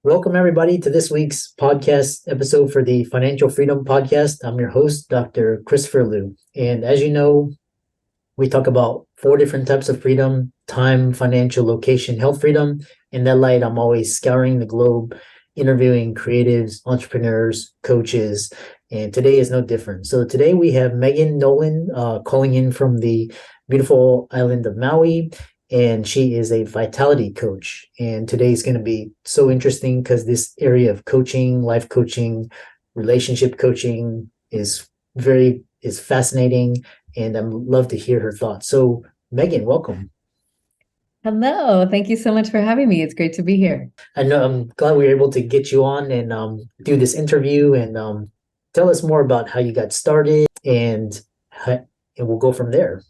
Welcome, everybody, to this week's podcast episode for the Financial Freedom Podcast. I'm your host, Dr. Christopher Liu. And as you know, we talk about four different types of freedom: time, financial, location, health freedom. In that light, I'm always scouring the globe, interviewing creatives, entrepreneurs, coaches, and today is no different. So today we have Megan Nolan calling in from the beautiful island of Maui, and she is a vitality coach. And today is going to be so interesting because this area of coaching, life coaching, relationship coaching is fascinating, and I'd love to hear her thoughts. So, Megan, welcome. Hello. Thank you so much for having me. It's great to be here. I know I'm glad we were able to get you on and do this interview and tell us more about how you got started, and we'll go from there.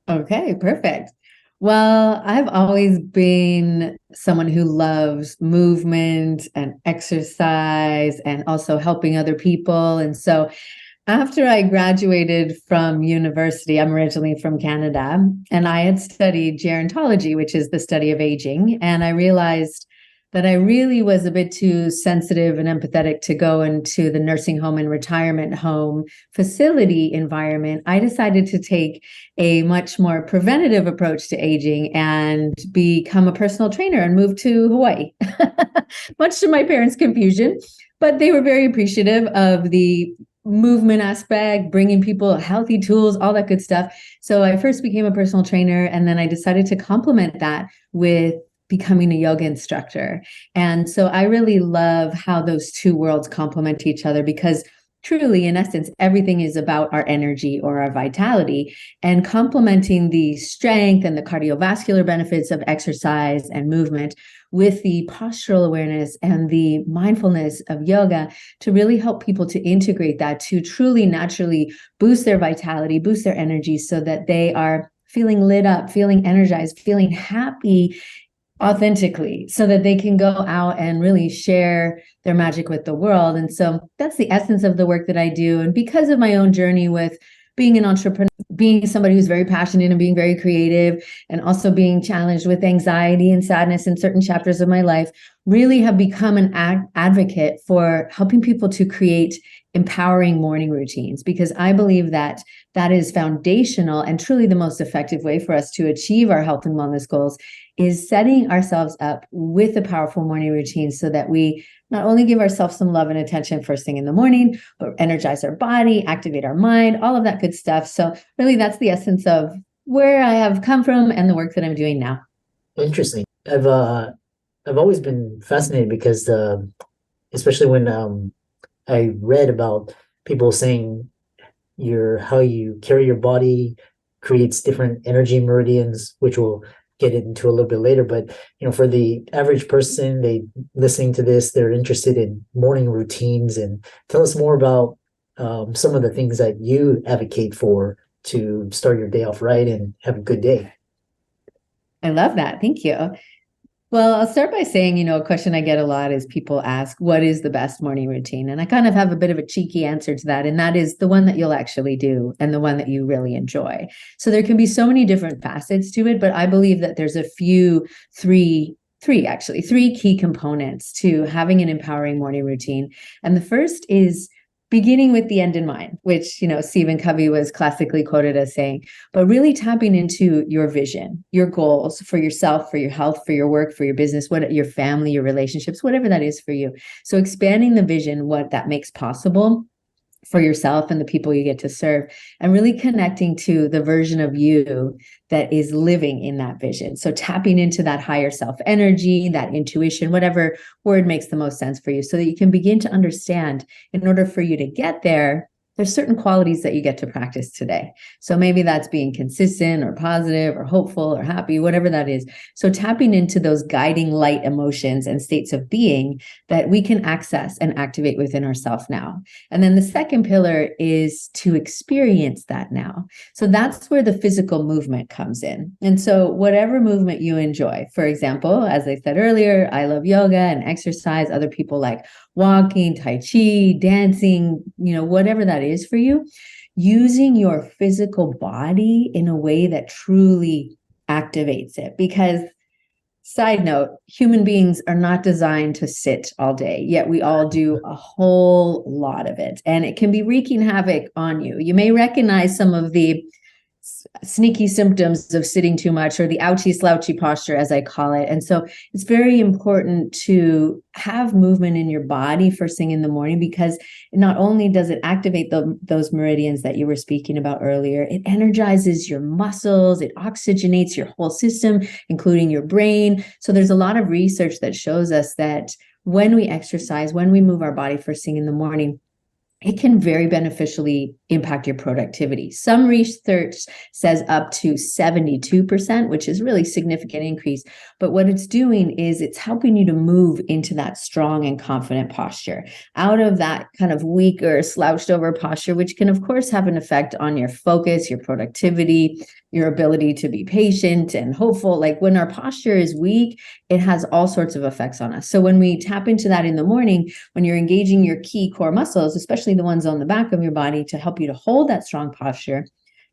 Okay, perfect. Well, I've always been someone who loves movement and exercise and also helping other people. And so after I graduated from university, I'm originally from Canada, and I had studied gerontology, which is the study of aging. And I realized that I really was a bit too sensitive and empathetic to go into the nursing home and retirement home facility environment. I decided to take a much more preventative approach to aging and become a personal trainer and move to Hawaii, much to my parents' confusion. But they were very appreciative of the movement aspect, bringing people healthy tools, all that good stuff. So I first became a personal trainer, and then I decided to complement that with becoming a yoga instructor. And so I really love how those two worlds complement each other, because truly, in essence, everything is about our energy or our vitality, and complementing the strength and the cardiovascular benefits of exercise and movement with the postural awareness and the mindfulness of yoga to really help people to integrate that to truly naturally boost their vitality, boost their energy, so that they are feeling lit up, feeling energized, feeling happy authentically, so that they can go out and really share their magic with the world. And so that's the essence of the work that I do. And because of my own journey with being an entrepreneur, being somebody who's very passionate and being very creative, and also being challenged with anxiety and sadness in certain chapters of my life, really have become an advocate for helping people to create empowering morning routines, because I believe that that is foundational and truly the most effective way for us to achieve our health and wellness goals, is setting ourselves up with a powerful morning routine so that we not only give ourselves some love and attention first thing in the morning, but energize our body, activate our mind, all of that good stuff. So really, that's the essence of where I have come from and the work that I'm doing now. Interesting. I've always been fascinated because especially when I read about people saying how you carry your body creates different energy meridians, which we'll get into a little bit later. But for the average person, they listening to this, they're interested in morning routines. And tell us more about some of the things that you advocate for to start your day off right and have a good day. I love that. Thank you. Well, I'll start by saying, a question I get a lot is people ask, what is the best morning routine? And I kind of have a bit of a cheeky answer to that. And that is the one that you'll actually do and the one that you really enjoy. So there can be so many different facets to it, but I believe that there's three key components to having an empowering morning routine. And the first is beginning with the end in mind, which, Stephen Covey was classically quoted as saying, but really tapping into your vision, your goals for yourself, for your health, for your work, for your business, your family, your relationships, whatever that is for you. So expanding the vision, what that makes possible for yourself and the people you get to serve, and really connecting to the version of you that is living in that vision. So tapping into that higher self energy, that intuition, whatever word makes the most sense for you, so that you can begin to understand, in order for you to get there, there's certain qualities that you get to practice today. So maybe that's being consistent or positive or hopeful or happy, whatever that is. So tapping into those guiding light emotions and states of being that we can access and activate within ourselves now. And then the second pillar is to experience that now. So that's where the physical movement comes in. And so whatever movement you enjoy, for example, as I said earlier, I love yoga and exercise. Other people like walking, tai chi, dancing, whatever that is for you, using your physical body in a way that truly activates it. Because Side note, human beings are not designed to sit all day, yet we all do a whole lot of it. And it can be wreaking havoc on you. You may recognize some of the sneaky symptoms of sitting too much, or the ouchy slouchy posture, as I call it. And so it's very important to have movement in your body first thing in the morning, because not only does it activate those meridians that you were speaking about earlier, it energizes your muscles, it oxygenates your whole system, including your brain. So there's a lot of research that shows us that when we exercise, when we move our body first thing in the morning, it can very beneficially impact your productivity. Some research says up to 72%, which is really significant increase. But what it's doing is it's helping you to move into that strong and confident posture, out of that kind of weaker, slouched over posture, which can, of course, have an effect on your focus, your productivity, your ability to be patient and hopeful. Like when our posture is weak, it has all sorts of effects on us. So when we tap into that in the morning, when you're engaging your key core muscles, especially the ones on the back of your body, to help you to hold that strong posture,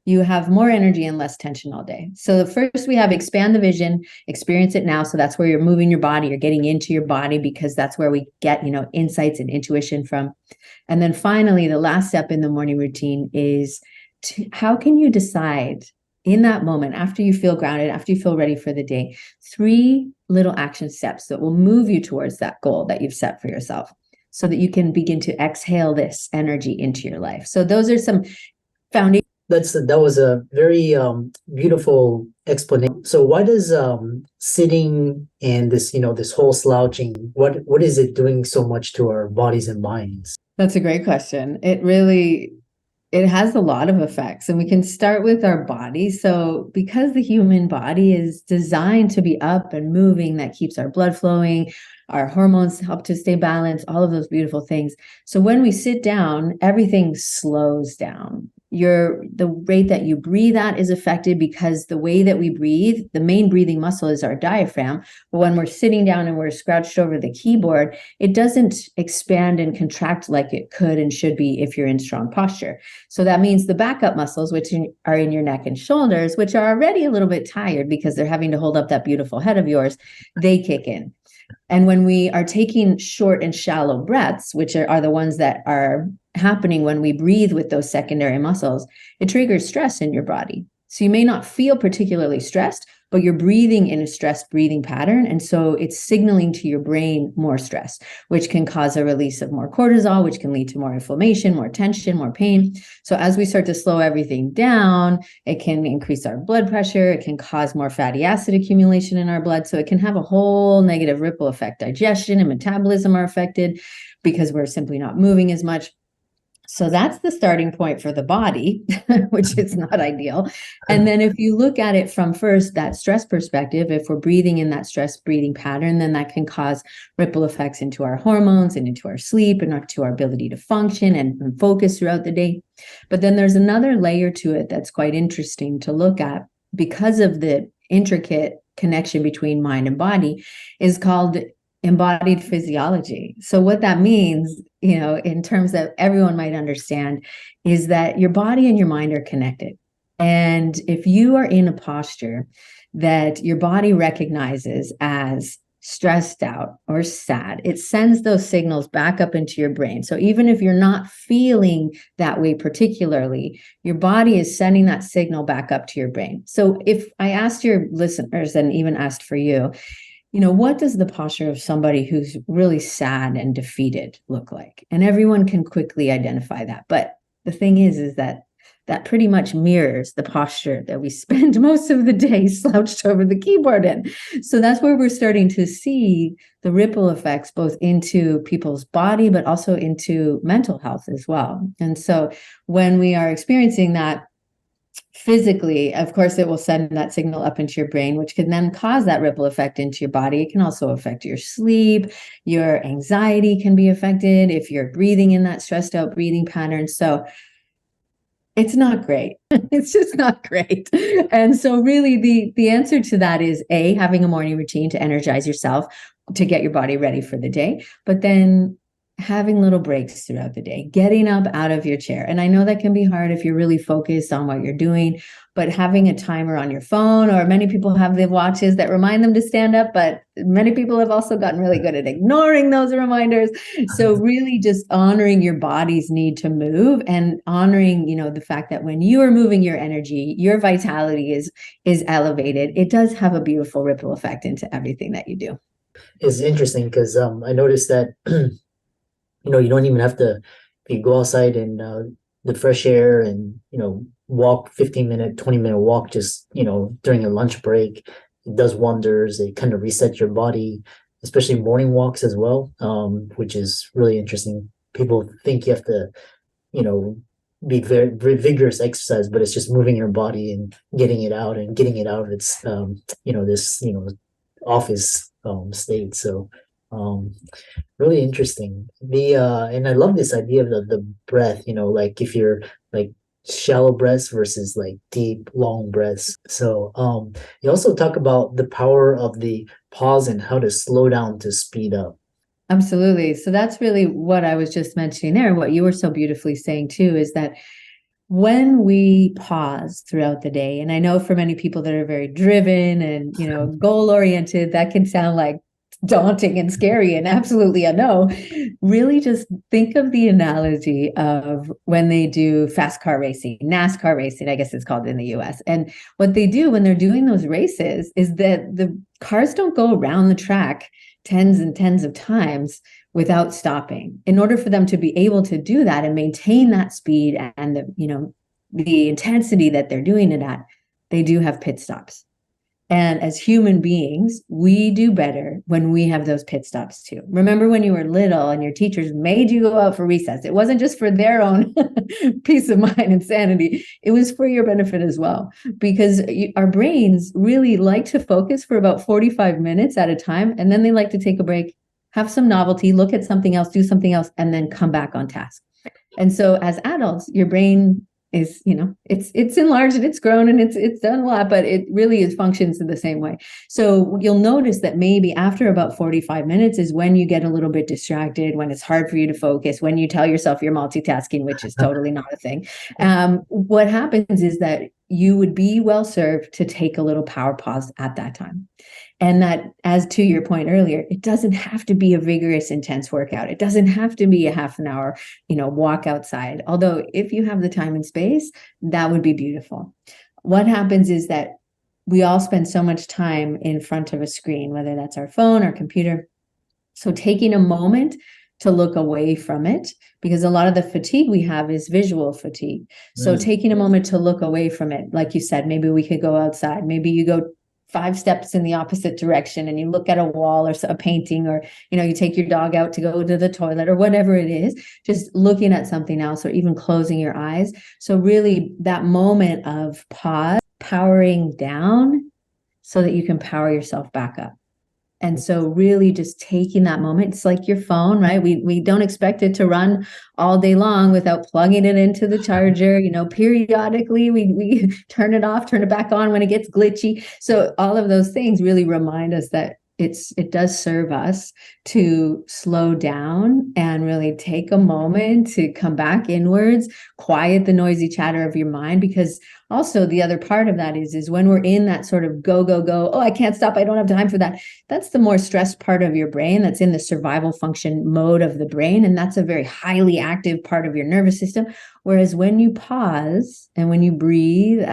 you have more energy and less tension all day. So first we have expand the vision, experience it now. So that's where you're moving your body, you're getting into your body, because that's where we get, insights and intuition from. And then finally, the last step in the morning routine is how can you decide in that moment, after you feel grounded, after you feel ready for the day, 3 little action steps that will move you towards that goal that you've set for yourself, so that you can begin to exhale this energy into your life. So those are some foundation. That was a very beautiful explanation. So why does sitting and this whole slouching, what is it doing so much to our bodies and minds? That's a great question. It has a lot of effects, and we can start with our body. So because the human body is designed to be up and moving, that keeps our blood flowing, our hormones help to stay balanced, all of those beautiful things. So when we sit down, everything slows down. The rate that you breathe at is affected, because the way that we breathe, the main breathing muscle is our diaphragm. But when we're sitting down and we're crouched over the keyboard, it doesn't expand and contract like it could and should be if you're in strong posture. So that means the backup muscles, which are in your neck and shoulders, which are already a little bit tired because they're having to hold up that beautiful head of yours, they kick in. And when we are taking short and shallow breaths, which are the ones that are happening when we breathe with those secondary muscles, it triggers stress in your body. So you may not feel particularly stressed, but you're breathing in a stressed breathing pattern. And so it's signaling to your brain more stress, which can cause a release of more cortisol, which can lead to more inflammation, more tension, more pain. So as we start to slow everything down, it can increase our blood pressure. It can cause more fatty acid accumulation in our blood. So it can have a whole negative ripple effect. Digestion and metabolism are affected because we're simply not moving as much. So that's the starting point for the body, which is not ideal. And then if you look at it from first that stress perspective, if we're breathing in that stress breathing pattern, then that can cause ripple effects into our hormones and into our sleep and into our ability to function and focus throughout the day. But then there's another layer to it that's quite interesting to look at, because of the intricate connection between mind and body, is called embodied physiology. So what that means, in terms that everyone might understand, is that your body and your mind are connected. And if you are in a posture that your body recognizes as stressed out or sad, it sends those signals back up into your brain. So even if you're not feeling that way particularly, your body is sending that signal back up to your brain. So if I asked your listeners, and even asked for you, what does the posture of somebody who's really sad and defeated look like? And everyone can quickly identify that. But the thing is that pretty much mirrors the posture that we spend most of the day slouched over the keyboard in. So that's where we're starting to see the ripple effects both into people's body, but also into mental health as well. And so when we are experiencing that physically, of course, it will send that signal up into your brain, which can then cause that ripple effect into your body. It can also affect your sleep. Your anxiety can be affected if you're breathing in that stressed out breathing pattern. So it's not great. It's just not great. And so really the answer to that is A, having a morning routine to energize yourself, to get your body ready for the day, but then having little breaks throughout the day, getting up out of your chair. And I know that can be hard if you're really focused on what you're doing, but having a timer on your phone, or many people have the watches that remind them to stand up, but many people have also gotten really good at ignoring those reminders. So really just honoring your body's need to move, and honoring, the fact that when you are moving, your energy, your vitality is elevated. It does have a beautiful ripple effect into everything that you do. It's interesting because I noticed that you don't even have to, if you go outside and the fresh air and walk 15-minute, 20-minute walk just during a lunch break, it does wonders. It kind of resets your body, especially morning walks as well, which is really interesting. People think you have to be very, very vigorous exercise, but it's just moving your body and getting it out of its this office state. So really interesting. The and I love this idea of the breath, like if you're like shallow breaths versus like deep, long breaths. So you also talk about the power of the pause and how to slow down to speed up. Absolutely. So that's really what I was just mentioning there. What you were so beautifully saying too is that when we pause throughout the day, and I know for many people that are very driven and, goal oriented, that can sound like daunting and scary, and absolutely a no. Really just think of the analogy of when they do fast car racing, NASCAR racing, I guess it's called in the US. And what they do when they're doing those races is that the cars don't go around the track tens and tens of times without stopping. In order for them to be able to do that and maintain that speed and the intensity that they're doing it at, they do have pit stops. And as human beings, we do better when we have those pit stops too. Remember when you were little and your teachers made you go out for recess? It wasn't just for their own peace of mind and sanity. It was for your benefit as well, because our brains really like to focus for about 45 minutes at a time. And then they like to take a break, have some novelty, look at something else, do something else, and then come back on task. And so as adults, your brain is, it's enlarged and it's grown and it's done a lot, but it really functions in the same way. So you'll notice that maybe after about 45 minutes is when you get a little bit distracted, when it's hard for you to focus, when you tell yourself you're multitasking, which is totally not a thing. What happens is that you would be well served to take a little power pause at that time. And that, as to your point earlier, it doesn't have to be a vigorous, intense workout. It doesn't have to be a half an hour, walk outside. Although if you have the time and space, that would be beautiful. What happens is that we all spend so much time in front of a screen, whether that's our phone or computer. So taking a moment to look away from it, because a lot of the fatigue we have is visual fatigue. So taking a moment to look away from it, like you said, maybe we could go outside. Maybe you go 5 steps in the opposite direction and you look at a wall or a painting, or you take your dog out to go to the toilet or whatever it is, just looking at something else, or even closing your eyes. So really that moment of pause, powering down so that you can power yourself back up. And so really just taking that moment, it's like your phone, right? We don't expect it to run all day long without plugging it into the charger. Periodically we turn it off, turn it back on when it gets glitchy. So all of those things really remind us that it does serve us to slow down and really take a moment to come back inwards, quiet the noisy chatter of your mind. Because also the other part of that is when we're in that sort of go, oh, I can't stop, I don't have time for that. That's the more stressed part of your brain. That's in the survival function mode of the brain. And that's a very highly active part of your nervous system. Whereas when you pause and when you breathe,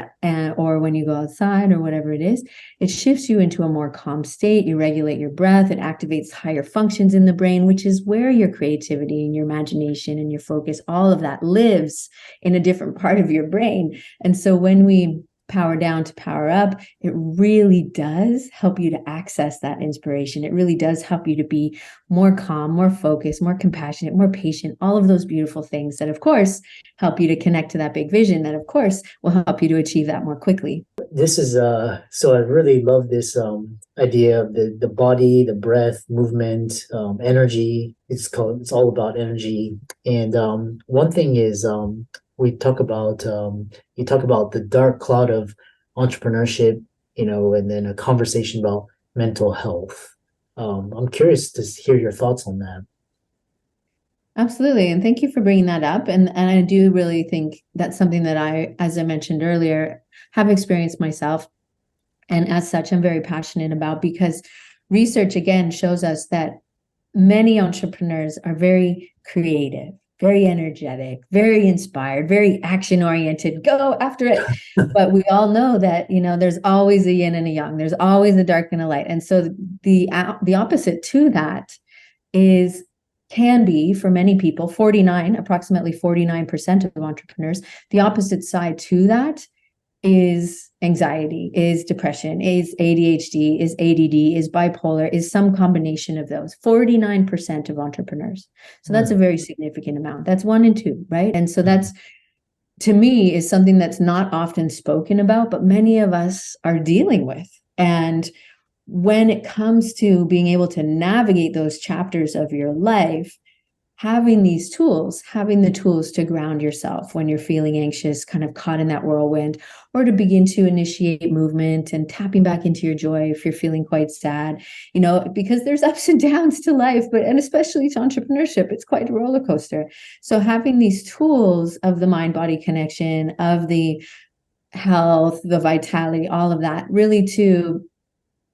or when you go outside or whatever it is, it shifts you into a more calm state. You regulate your breath. It activates higher functions in the brain, which is where your creativity and your imagination and your focus, all of that lives in a different part of your brain. And so when we power down to power up, it really does help you to access that inspiration. It really does help you to be more calm, more focused, more compassionate, more patient, all of those beautiful things that, of course, help you to connect to that big vision that, of course, will help you to achieve that more quickly. This is so I really love this idea of the body, the breath, movement, energy. It's all about energy. And one thing is we talk about you talk about the dark cloud of entrepreneurship, and then a conversation about mental health. I'm curious to hear your thoughts on that. Absolutely. And thank you for bringing that up. And I do really think that's something that I, as I mentioned earlier, have experienced myself. And as such, I'm very passionate about, because research again shows us that many entrepreneurs are very creative, very energetic, very inspired, very action oriented, go after it. But we all know that, there's always a yin and a yang, there's always a dark and a light. And so the opposite to that can be for many people, approximately 49% of entrepreneurs, the opposite side to that is anxiety, is depression, is ADHD, is ADD, is bipolar, is some combination of those. 49% of entrepreneurs. So that's a very significant amount. That's 1 in 2, right? And so that's, to me, is something that's not often spoken about, but many of us are dealing with. And when it comes to being able to navigate those chapters of your life, having the tools to ground yourself when you're feeling anxious, kind of caught in that whirlwind, or to begin to initiate movement and tapping back into your joy if you're feeling quite sad, because there's ups and downs to life, and especially to entrepreneurship, it's quite a roller coaster. So having these tools of the mind-body connection, of the health, the vitality, all of that, really to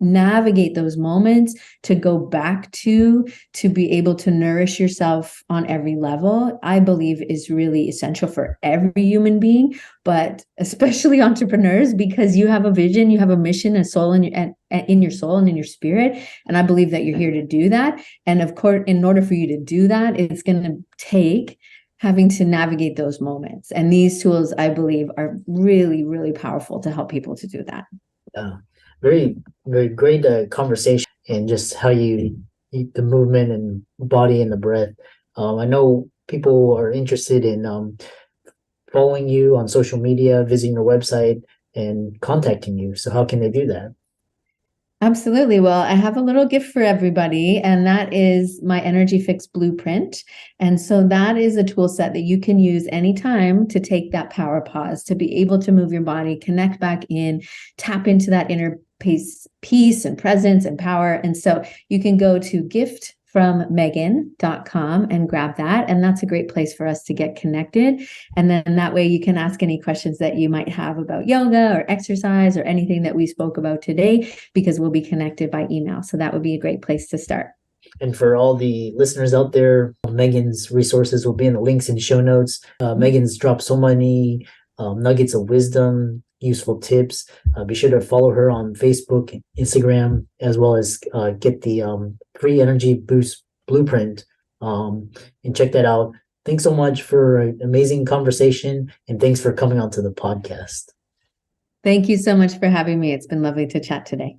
navigate those moments, to go back to be able to nourish yourself on every level, I believe is really essential for every human being, but especially entrepreneurs, because you have a vision, you have a mission, a soul in your soul and in your spirit. And I believe that you're here to do that. And of course, in order for you to do that, it's going to take having to navigate those moments. And these tools, I believe, are really, really powerful to help people to do that. Yeah. Very, very great conversation, and just how you eat the movement and body and the breath. I know people are interested in following you on social media, visiting your website, and contacting you. So how can they do that? Absolutely. Well, I have a little gift for everybody, and that is my Energy Fix Blueprint. And so that is a tool set that you can use anytime to take that power pause, to be able to move your body, connect back in, tap into that inner peace and presence and power. And so you can go to giftfrommegan.com and grab that. And that's a great place for us to get connected. And then that way you can ask any questions that you might have about yoga or exercise or anything that we spoke about today, because we'll be connected by email. So that would be a great place to start. And for all the listeners out there, Megan's resources will be in the links in show notes. Megan's dropped so many nuggets of wisdom, useful tips. Be sure to follow her on Facebook, Instagram, as well as get the free energy boost blueprint and check that out. Thanks so much for an amazing conversation, and thanks for coming onto the podcast. Thank you so much for having me. It's been lovely to chat today.